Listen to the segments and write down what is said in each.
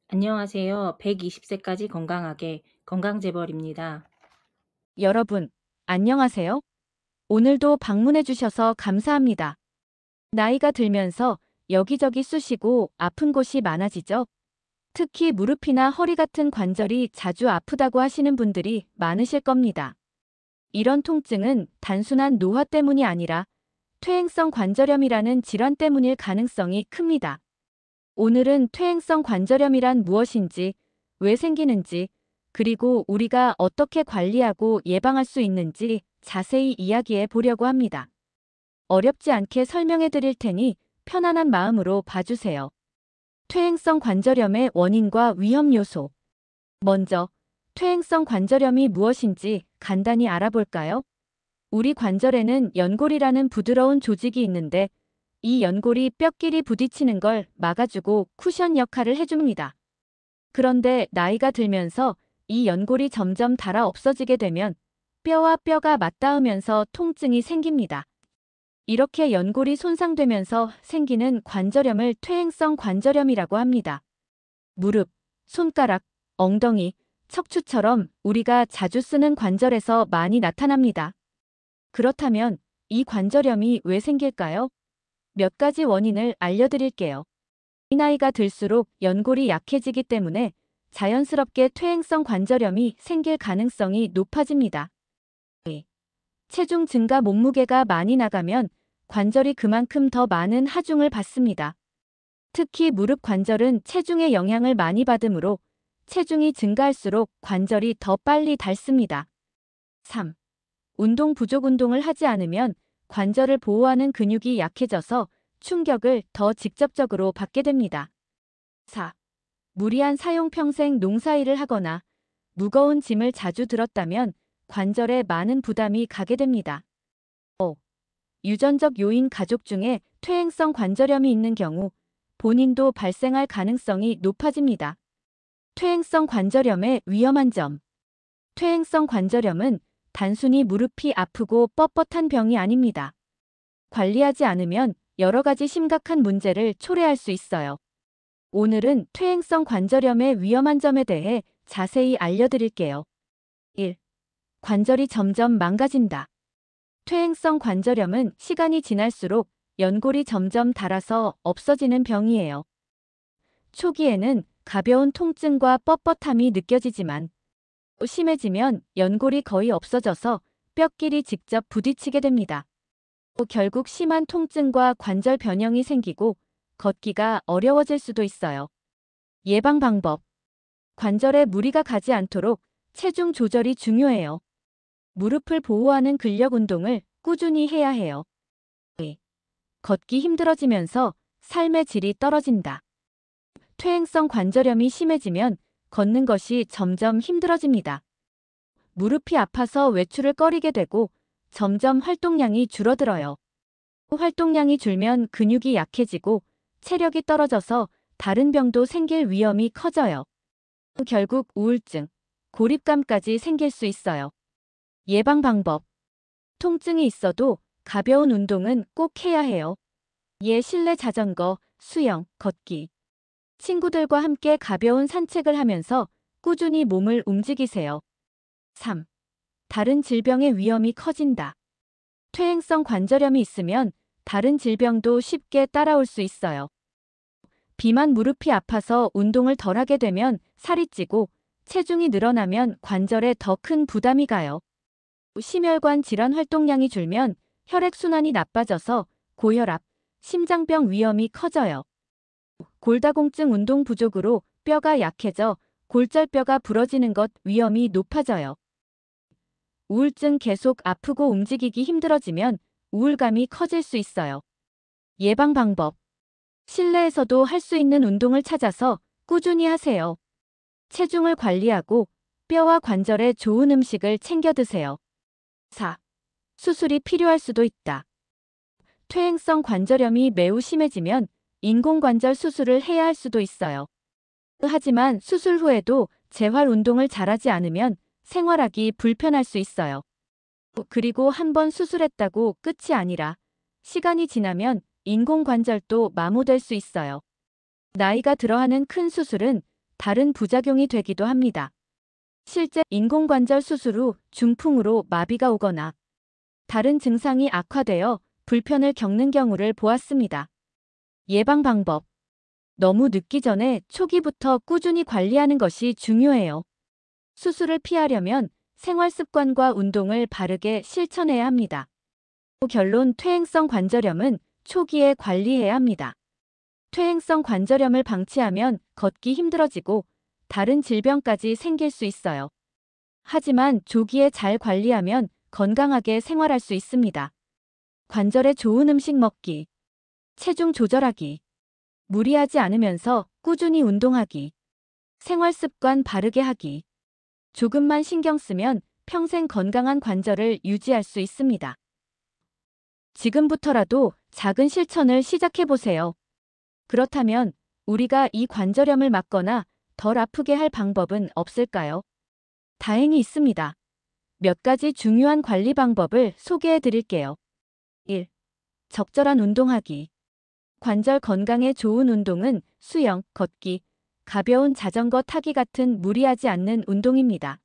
안녕하세요. 120세까지 건강하게 건강재벌입니다. 여러분, 안녕하세요. 오늘도 방문해 주셔서 감사합니다. 나이가 들면서 여기저기 쑤시고 아픈 곳이 많아지죠. 특히 무릎이나 허리 같은 관절이 자주 아프다고 하시는 분들이 많으실 겁니다. 이런 통증은 단순한 노화 때문이 아니라 퇴행성 관절염이라는 질환 때문일 가능성이 큽니다. 오늘은 퇴행성 관절염이란 무엇인지, 왜 생기는지, 그리고 우리가 어떻게 관리하고 예방할 수 있는지 자세히 이야기해 보려고 합니다. 어렵지 않게 설명해 드릴 테니 편안한 마음으로 봐주세요. 퇴행성 관절염의 원인과 위험 요소. 먼저, 퇴행성 관절염이 무엇인지 간단히 알아볼까요? 우리 관절에는 연골이라는 부드러운 조직이 있는데 이 연골이 뼈끼리 부딪히는 걸 막아주고 쿠션 역할을 해줍니다. 그런데 나이가 들면서 이 연골이 점점 닳아 없어지게 되면 뼈와 뼈가 맞닿으면서 통증이 생깁니다. 이렇게 연골이 손상되면서 생기는 관절염을 퇴행성 관절염이라고 합니다. 무릎, 손가락, 엉덩이, 척추처럼 우리가 자주 쓰는 관절에서 많이 나타납니다. 그렇다면 이 관절염이 왜 생길까요? 몇 가지 원인을 알려드릴게요. 이 나이가 들수록 연골이 약해지기 때문에 자연스럽게 퇴행성 관절염이 생길 가능성이 높아집니다. 체중 증가 몸무게가 많이 나가면 관절이 그만큼 더 많은 하중을 받습니다. 특히 무릎 관절은 체중의 영향을 많이 받으므로 체중이 증가할수록 관절이 더 빨리 닳습니다. 3. 운동 부족 운동을 하지 않으면 관절을 보호하는 근육이 약해져서 충격을 더 직접적으로 받게 됩니다. 4. 무리한 사용 평생 농사일을 하거나 무거운 짐을 자주 들었다면 관절에 많은 부담이 가게 됩니다. 5. 유전적 요인 가족 중에 퇴행성 관절염이 있는 경우 본인도 발생할 가능성이 높아집니다. 퇴행성 관절염의 위험한 점. 퇴행성 관절염은 단순히 무릎이 아프고 뻣뻣한 병이 아닙니다. 관리하지 않으면 여러 가지 심각한 문제를 초래할 수 있어요. 오늘은 퇴행성 관절염의 위험한 점에 대해 자세히 알려드릴게요. 1. 관절이 점점 망가진다. 퇴행성 관절염은 시간이 지날수록 연골이 점점 닳아서 없어지는 병이에요. 초기에는 가벼운 통증과 뻣뻣함이 느껴지지만 심해지면 연골이 거의 없어져서 뼈끼리 직접 부딪히게 됩니다. 결국 심한 통증과 관절 변형이 생기고 걷기가 어려워질 수도 있어요. 예방 방법. 관절에 무리가 가지 않도록 체중 조절이 중요해요. 무릎을 보호하는 근력 운동을 꾸준히 해야 해요. 걷기 힘들어지면서 삶의 질이 떨어진다. 퇴행성 관절염이 심해지면 걷는 것이 점점 힘들어집니다. 무릎이 아파서 외출을 꺼리게 되고 점점 활동량이 줄어들어요. 활동량이 줄면 근육이 약해지고 체력이 떨어져서 다른 병도 생길 위험이 커져요. 결국 우울증, 고립감까지 생길 수 있어요. 예방 방법. 통증이 있어도 가벼운 운동은 꼭 해야 해요. 실내 자전거, 수영, 걷기. 친구들과 함께 가벼운 산책을 하면서 꾸준히 몸을 움직이세요. 3. 다른 질병의 위험이 커진다. 퇴행성 관절염이 있으면 다른 질병도 쉽게 따라올 수 있어요. 비만 무릎이 아파서 운동을 덜하게 되면 살이 찌고 체중이 늘어나면 관절에 더 큰 부담이 가요. 심혈관 질환 활동량이 줄면 혈액순환이 나빠져서 고혈압, 심장병 위험이 커져요. 골다공증 운동 부족으로 뼈가 약해져 골절뼈가 부러지는 것 위험이 높아져요. 우울증 계속 아프고 움직이기 힘들어지면 우울감이 커질 수 있어요. 예방 방법. 실내에서도 할 수 있는 운동을 찾아서 꾸준히 하세요. 체중을 관리하고 뼈와 관절에 좋은 음식을 챙겨 드세요. 4. 수술이 필요할 수도 있다. 퇴행성 관절염이 매우 심해지면 인공관절 수술을 해야 할 수도 있어요. 하지만 수술 후에도 재활 운동을 잘하지 않으면 생활하기 불편할 수 있어요. 그리고 한 번 수술했다고 끝이 아니라 시간이 지나면 인공관절도 마모될 수 있어요. 나이가 들어하는 큰 수술은 다른 부작용이 되기도 합니다. 실제 인공관절 수술 후 중풍으로 마비가 오거나 다른 증상이 악화되어 불편을 겪는 경우를 보았습니다. 예방 방법. 너무 늦기 전에 초기부터 꾸준히 관리하는 것이 중요해요. 수술을 피하려면 생활 습관과 운동을 바르게 실천해야 합니다. 결론 퇴행성 관절염은 초기에 관리해야 합니다. 퇴행성 관절염을 방치하면 걷기 힘들어지고 다른 질병까지 생길 수 있어요. 하지만 조기에 잘 관리하면 건강하게 생활할 수 있습니다. 관절에 좋은 음식 먹기, 체중 조절하기, 무리하지 않으면서 꾸준히 운동하기, 생활 습관 바르게 하기. 조금만 신경 쓰면 평생 건강한 관절을 유지할 수 있습니다. 지금부터라도 작은 실천을 시작해보세요. 그렇다면 우리가 이 관절염을 막거나 덜 아프게 할 방법은 없을까요? 다행히 있습니다. 몇 가지 중요한 관리 방법을 소개해 드릴게요. 1. 적절한 운동하기. 관절 건강에 좋은 운동은 수영, 걷기, 가벼운 자전거 타기 같은 무리하지 않는 운동입니다.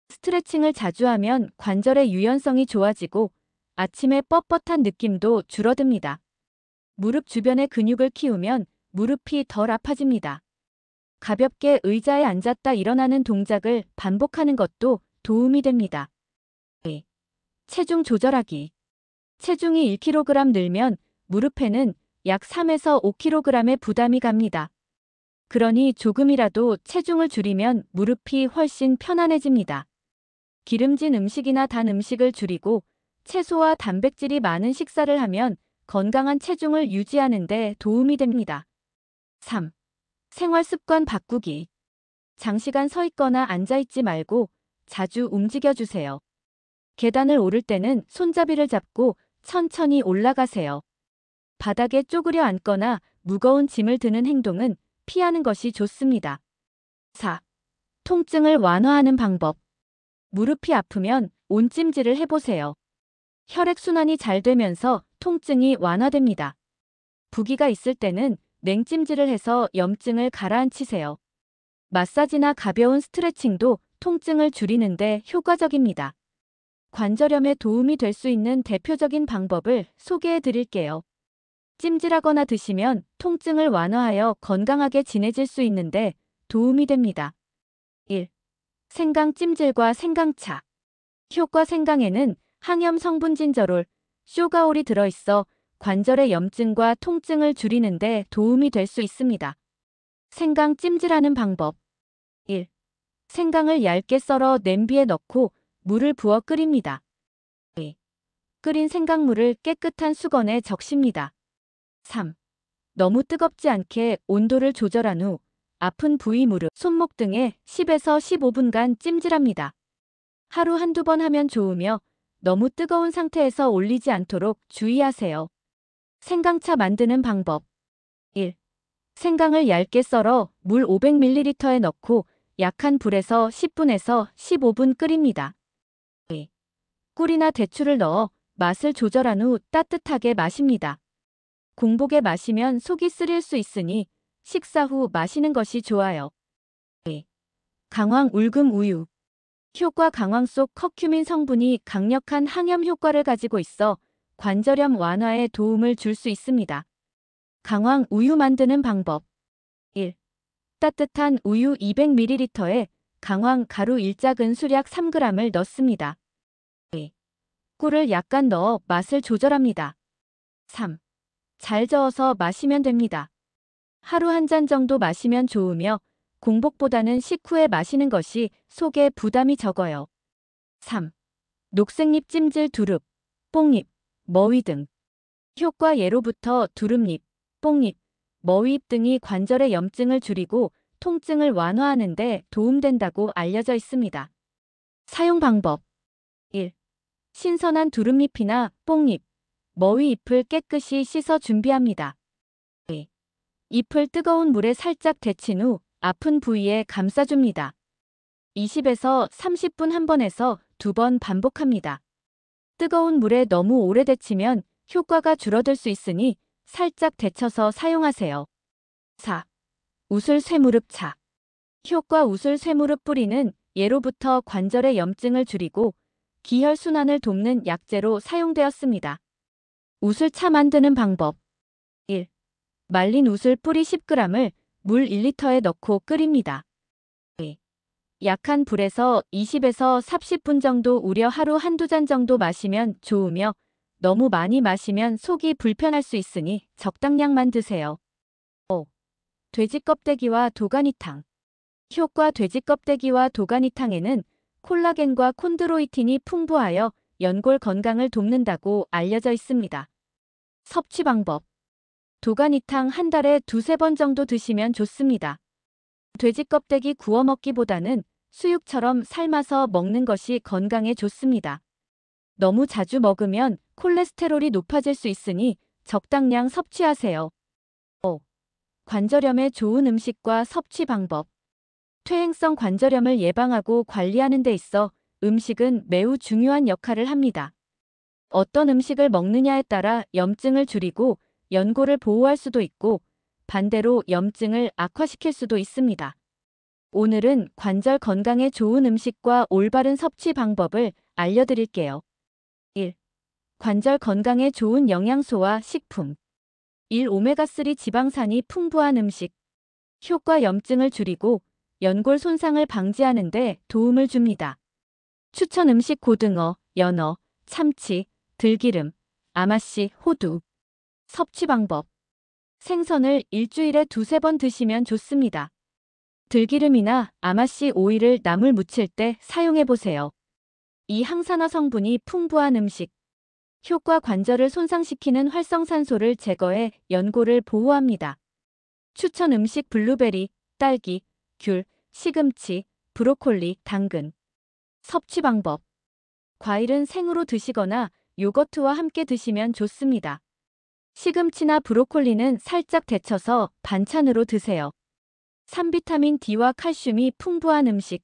스트레칭을 자주 하면 관절의 유연성이 좋아지고 아침에 뻣뻣한 느낌도 줄어듭니다. 무릎 주변의 근육을 키우면 무릎이 덜 아파집니다. 가볍게 의자에 앉았다 일어나는 동작을 반복하는 것도 도움이 됩니다. 2. 체중 조절하기. 체중이 1kg 늘면 무릎에는 약 3에서 5kg의 부담이 갑니다. 그러니 조금이라도 체중을 줄이면 무릎이 훨씬 편안해집니다. 기름진 음식이나 단 음식을 줄이고 채소와 단백질이 많은 식사를 하면 건강한 체중을 유지하는 데 도움이 됩니다. 3. 생활 습관 바꾸기. 장시간 서 있거나 앉아 있지 말고 자주 움직여 주세요. 계단을 오를 때는 손잡이를 잡고 천천히 올라가세요. 바닥에 쪼그려 앉거나 무거운 짐을 드는 행동은 피하는 것이 좋습니다. 4. 통증을 완화하는 방법. 무릎이 아프면 온찜질을 해보세요. 혈액순환이 잘 되면서 통증이 완화됩니다. 부기가 있을 때는 냉찜질을 해서 염증을 가라앉히세요. 마사지나 가벼운 스트레칭도 통증을 줄이는데 효과적입니다. 관절염에 도움이 될 수 있는 대표적인 방법을 소개해 드릴게요. 찜질하거나 드시면 통증을 완화하여 건강하게 지내질 수 있는데 도움이 됩니다. 1. 생강 찜질과 생강차. 효과. 생강에는 항염 성분 진저롤, 쇼가올이 들어있어 관절의 염증과 통증을 줄이는데 도움이 될 수 있습니다. 생강 찜질하는 방법. 1. 생강을 얇게 썰어 냄비에 넣고 물을 부어 끓입니다. 2. 끓인 생강물을 깨끗한 수건에 적십니다. 3. 너무 뜨겁지 않게 온도를 조절한 후 아픈 부위 무릎, 손목 등에 10에서 15분간 찜질합니다. 하루 한두 번 하면 좋으며 너무 뜨거운 상태에서 올리지 않도록 주의하세요. 생강차 만드는 방법. 1. 생강을 얇게 썰어 물 500ml에 넣고 약한 불에서 10분에서 15분 끓입니다. 2. 꿀이나 대추를 넣어 맛을 조절한 후 따뜻하게 마십니다. 공복에 마시면 속이 쓰릴 수 있으니 식사 후 마시는 것이 좋아요. 2. 강황 울금 우유. 효과. 강황 속 커큐민 성분이 강력한 항염 효과를 가지고 있어 관절염 완화에 도움을 줄 수 있습니다. 강황 우유 만드는 방법. 1. 따뜻한 우유 200ml에 강황 가루 1작은 수약 3g을 넣습니다. 2. 꿀을 약간 넣어 맛을 조절합니다. 3. 잘 저어서 마시면 됩니다. 하루 한 잔 정도 마시면 좋으며 공복보다는 식후에 마시는 것이 속에 부담이 적어요. 3. 녹색잎 찜질. 두릅, 뽕잎, 머위 등. 효과. 예로부터 두릅잎, 뽕잎, 머위잎 등이 관절의 염증을 줄이고 통증을 완화하는 데 도움된다고 알려져 있습니다. 사용 방법. 1. 신선한 두릅잎이나 뽕잎, 머위잎을 깨끗이 씻어 준비합니다. 2. 잎을 뜨거운 물에 살짝 데친 후 아픈 부위에 감싸줍니다. 20에서 30분 한 번에서 2번 반복합니다. 뜨거운 물에 너무 오래 데치면 효과가 줄어들 수 있으니 살짝 데쳐서 사용하세요. 4. 우슬 쇠무릎차. 효과 우술 쇠무릎 뿌리는 예로부터 관절의 염증을 줄이고 기혈순환을 돕는 약재로 사용되었습니다. 우술차 만드는 방법. 1. 말린 우슬 뿌리 10g을 물 1리터에 넣고 끓입니다. 2. 약한 불에서 20에서 30분 정도 우려 하루 한두 잔 정도 마시면 좋으며 너무 많이 마시면 속이 불편할 수 있으니 적당량만 드세요. 5. 돼지 껍데기와 도가니탕. 효과 돼지 껍데기와 도가니탕에는 콜라겐과 콘드로이틴이 풍부하여 연골 건강을 돕는다고 알려져 있습니다. 섭취 방법. 도가니탕 한 달에 두세 번 정도 드시면 좋습니다. 돼지 껍데기 구워 먹기보다는 수육처럼 삶아서 먹는 것이 건강에 좋습니다. 너무 자주 먹으면 콜레스테롤이 높아질 수 있으니 적당량 섭취하세요. 5. 관절염에 좋은 음식과 섭취 방법. 퇴행성 관절염을 예방하고 관리하는 데 있어 음식은 매우 중요한 역할을 합니다. 어떤 음식을 먹느냐에 따라 염증을 줄이고 연골을 보호할 수도 있고 반대로 염증을 악화시킬 수도 있습니다. 오늘은 관절 건강에 좋은 음식과 올바른 섭취 방법을 알려드릴게요. 1. 관절 건강에 좋은 영양소와 식품. 1. 오메가3 지방산이 풍부한 음식. 효과 염증을 줄이고 연골 손상을 방지하는 데 도움을 줍니다. 추천 음식 고등어, 연어, 참치, 들기름, 아마씨, 호두. 섭취 방법. 생선을 일주일에 두세 번 드시면 좋습니다. 들기름이나 아마씨 오일을 나물 무칠 때 사용해보세요. 이 항산화 성분이 풍부한 음식. 효과 관절을 손상시키는 활성산소를 제거해 연골을 보호합니다. 추천 음식 블루베리, 딸기, 귤, 시금치, 브로콜리, 당근. 섭취 방법. 과일은 생으로 드시거나 요거트와 함께 드시면 좋습니다. 시금치나 브로콜리는 살짝 데쳐서 반찬으로 드세요. 3. 비타민 D와 칼슘이 풍부한 음식.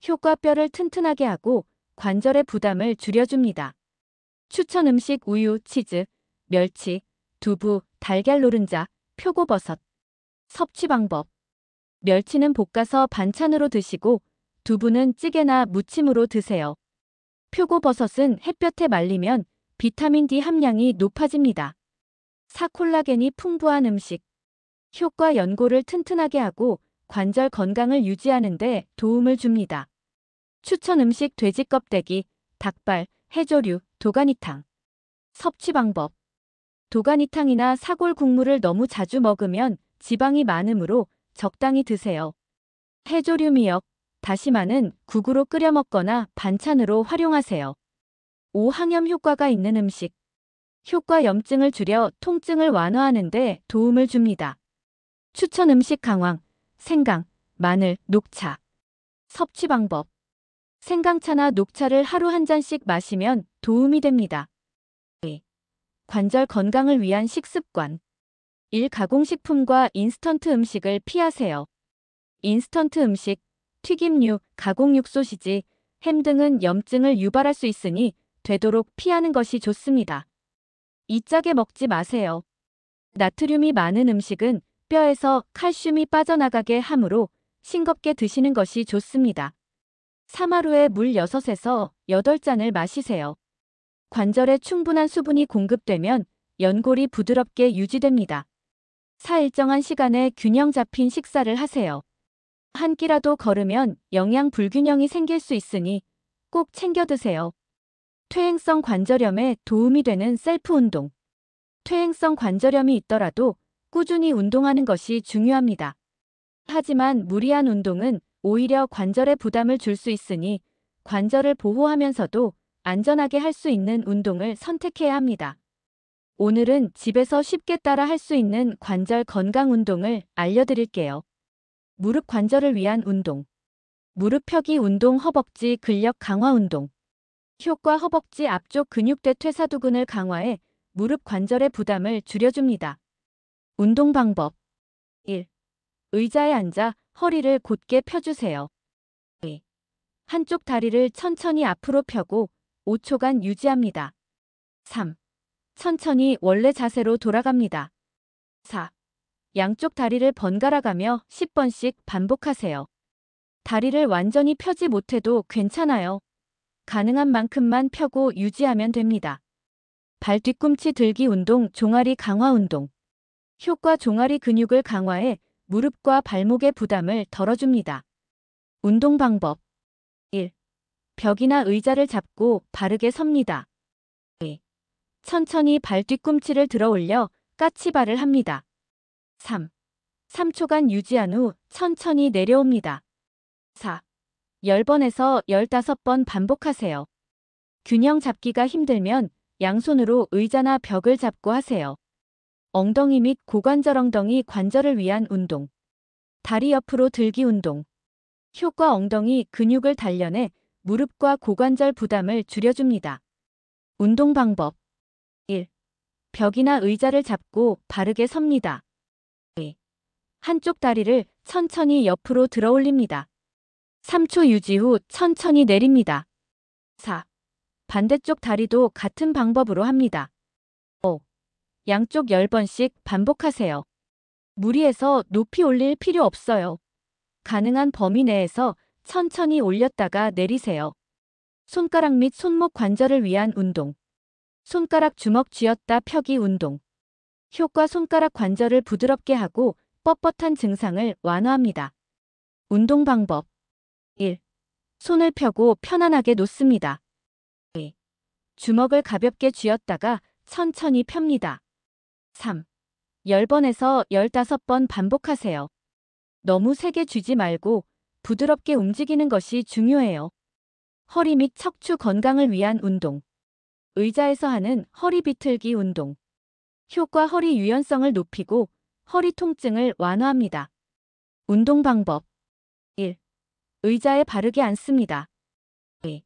효과 뼈를 튼튼하게 하고 관절의 부담을 줄여줍니다. 추천 음식 우유, 치즈, 멸치, 두부, 달걀 노른자, 표고버섯. 섭취 방법. 멸치는 볶아서 반찬으로 드시고 두부는 찌개나 무침으로 드세요. 표고버섯은 햇볕에 말리면 비타민 D 함량이 높아집니다. 4. 콜라겐이 풍부한 음식. 효과 연골을 튼튼하게 하고 관절 건강을 유지하는 데 도움을 줍니다. 추천 음식 돼지 껍데기, 닭발, 해조류, 도가니탕. 섭취 방법. 도가니탕이나 사골 국물을 너무 자주 먹으면 지방이 많으므로 적당히 드세요. 해조류 미역, 다시마는 국으로 끓여 먹거나 반찬으로 활용하세요. 5. 항염 효과가 있는 음식. 효과 염증을 줄여 통증을 완화하는 데 도움을 줍니다. 추천 음식 강황, 생강, 마늘, 녹차. 섭취 방법. 생강차나 녹차를 하루 한 잔씩 마시면 도움이 됩니다. 2. 관절 건강을 위한 식습관. 1. 가공식품과 인스턴트 음식을 피하세요. 인스턴트 음식, 튀김류, 가공육 소시지, 햄 등은 염증을 유발할 수 있으니 되도록 피하는 것이 좋습니다. 이짜게 먹지 마세요. 나트륨이 많은 음식은 뼈에서 칼슘이 빠져나가게 하므로 싱겁게 드시는 것이 좋습니다. 3. 하루에 물 6에서 8잔을 마시세요. 관절에 충분한 수분이 공급되면 연골이 부드럽게 유지됩니다. 4. 일정한 시간에 균형 잡힌 식사를 하세요. 한 끼라도 거르면 영양 불균형이 생길 수 있으니 꼭 챙겨 드세요. 퇴행성 관절염에 도움이 되는 셀프 운동. 퇴행성 관절염이 있더라도 꾸준히 운동하는 것이 중요합니다. 하지만 무리한 운동은 오히려 관절에 부담을 줄 수 있으니 관절을 보호하면서도 안전하게 할 수 있는 운동을 선택해야 합니다. 오늘은 집에서 쉽게 따라 할 수 있는 관절 건강 운동을 알려드릴게요. 무릎 관절을 위한 운동. 무릎 펴기 운동 허벅지 근력 강화 운동. 효과 허벅지 앞쪽 근육대 퇴사두근을 강화해 무릎 관절의 부담을 줄여줍니다. 운동 방법. 1. 의자에 앉아 허리를 곧게 펴주세요. 2. 한쪽 다리를 천천히 앞으로 펴고 5초간 유지합니다. 3. 천천히 원래 자세로 돌아갑니다. 4. 양쪽 다리를 번갈아 가며 10번씩 반복하세요. 다리를 완전히 펴지 못해도 괜찮아요. 가능한 만큼만 펴고 유지하면 됩니다. 발 뒤꿈치 들기 운동, 종아리 강화 운동. 효과 종아리 근육을 강화해 무릎과 발목의 부담을 덜어줍니다. 운동 방법 1. 벽이나 의자를 잡고 바르게 섭니다. 2. 천천히 발 뒤꿈치를 들어 올려 까치발을 합니다. 3. 3초간 유지한 후 천천히 내려옵니다. 4. 10번에서 15번 반복하세요. 균형 잡기가 힘들면 양손으로 의자나 벽을 잡고 하세요. 엉덩이 및 고관절 엉덩이 관절을 위한 운동. 다리 옆으로 들기 운동. 효과 엉덩이 근육을 단련해 무릎과 고관절 부담을 줄여줍니다. 운동 방법 1. 벽이나 의자를 잡고 바르게 섭니다. 2. 한쪽 다리를 천천히 옆으로 들어 올립니다. 3초 유지 후 천천히 내립니다. 4. 반대쪽 다리도 같은 방법으로 합니다. 5. 양쪽 10번씩 반복하세요. 무리해서 높이 올릴 필요 없어요. 가능한 범위 내에서 천천히 올렸다가 내리세요. 손가락 및 손목 관절을 위한 운동. 손가락 주먹 쥐었다 펴기 운동. 효과 손가락 관절을 부드럽게 하고 뻣뻣한 증상을 완화합니다. 운동 방법 1. 손을 펴고 편안하게 놓습니다. 2. 주먹을 가볍게 쥐었다가 천천히 펴니다. 3. 10번에서 15번 반복하세요. 너무 세게 쥐지 말고 부드럽게 움직이는 것이 중요해요. 허리 및 척추 건강을 위한 운동. 의자에서 하는 허리 비틀기 운동. 효과 허리 유연성을 높이고 허리 통증을 완화합니다. 운동 방법 1. 의자에 바르게 앉습니다. 2.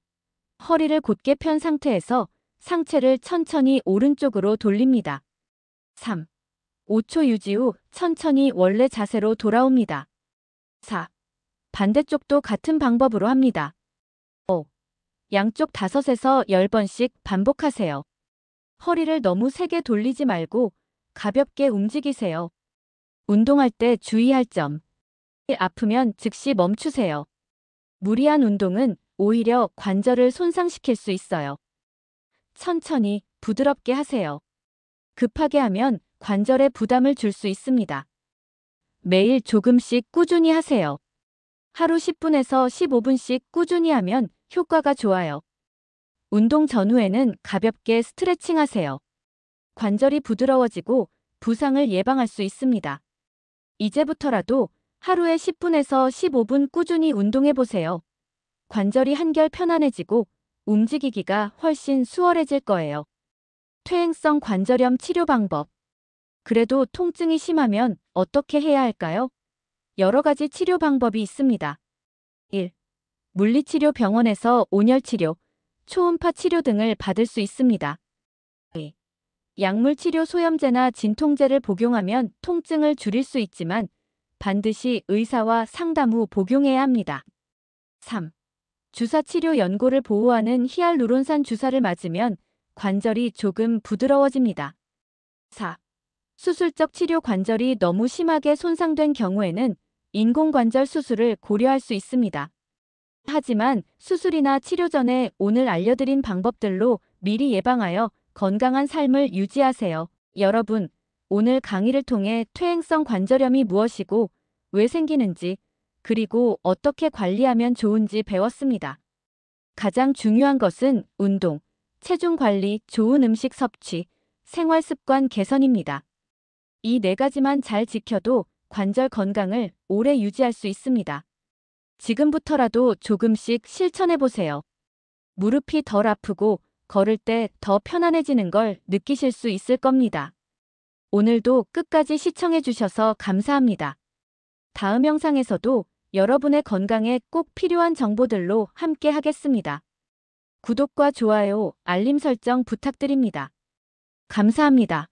허리를 곧게 편 상태에서 상체를 천천히 오른쪽으로 돌립니다. 3. 5초 유지 후 천천히 원래 자세로 돌아옵니다. 4. 반대쪽도 같은 방법으로 합니다. 5. 양쪽 5에서 10번씩 반복하세요. 허리를 너무 세게 돌리지 말고 가볍게 움직이세요. 운동할 때 주의할 점. 아프면 즉시 멈추세요. 무리한 운동은 오히려 관절을 손상시킬 수 있어요. 천천히 부드럽게 하세요. 급하게 하면 관절에 부담을 줄 수 있습니다. 매일 조금씩 꾸준히 하세요. 하루 10분에서 15분씩 꾸준히 하면 효과가 좋아요. 운동 전후에는 가볍게 스트레칭 하세요. 관절이 부드러워지고 부상을 예방할 수 있습니다. 이제부터라도 하루에 10분에서 15분 꾸준히 운동해 보세요. 관절이 한결 편안해지고 움직이기가 훨씬 수월해질 거예요. 퇴행성 관절염 치료 방법. 그래도 통증이 심하면 어떻게 해야 할까요? 여러 가지 치료 방법이 있습니다. 1. 물리치료 병원에서 온열치료, 초음파 치료 등을 받을 수 있습니다. 2. 약물치료 소염제나 진통제를 복용하면 통증을 줄일 수 있지만 반드시 의사와 상담 후 복용해야 합니다. 3. 주사치료 연골을 보호하는 히알루론산 주사를 맞으면 관절이 조금 부드러워집니다. 4. 수술적 치료 관절이 너무 심하게 손상된 경우에는 인공관절 수술을 고려할 수 있습니다. 하지만 수술이나 치료 전에 오늘 알려드린 방법들로 미리 예방하여 건강한 삶을 유지하세요. 여러분, 오늘 강의를 통해 퇴행성 관절염이 무엇이고 왜 생기는지, 그리고 어떻게 관리하면 좋은지 배웠습니다. 가장 중요한 것은 운동, 체중 관리, 좋은 음식 섭취, 생활 습관 개선입니다. 이 4가지만 잘 지켜도 관절 건강을 오래 유지할 수 있습니다. 지금부터라도 조금씩 실천해보세요. 무릎이 덜 아프고 걸을 때 더 편안해지는 걸 느끼실 수 있을 겁니다. 오늘도 끝까지 시청해주셔서 감사합니다. 다음 영상에서도 여러분의 건강에 꼭 필요한 정보들로 함께 하겠습니다. 구독과 좋아요, 알림 설정 부탁드립니다. 감사합니다.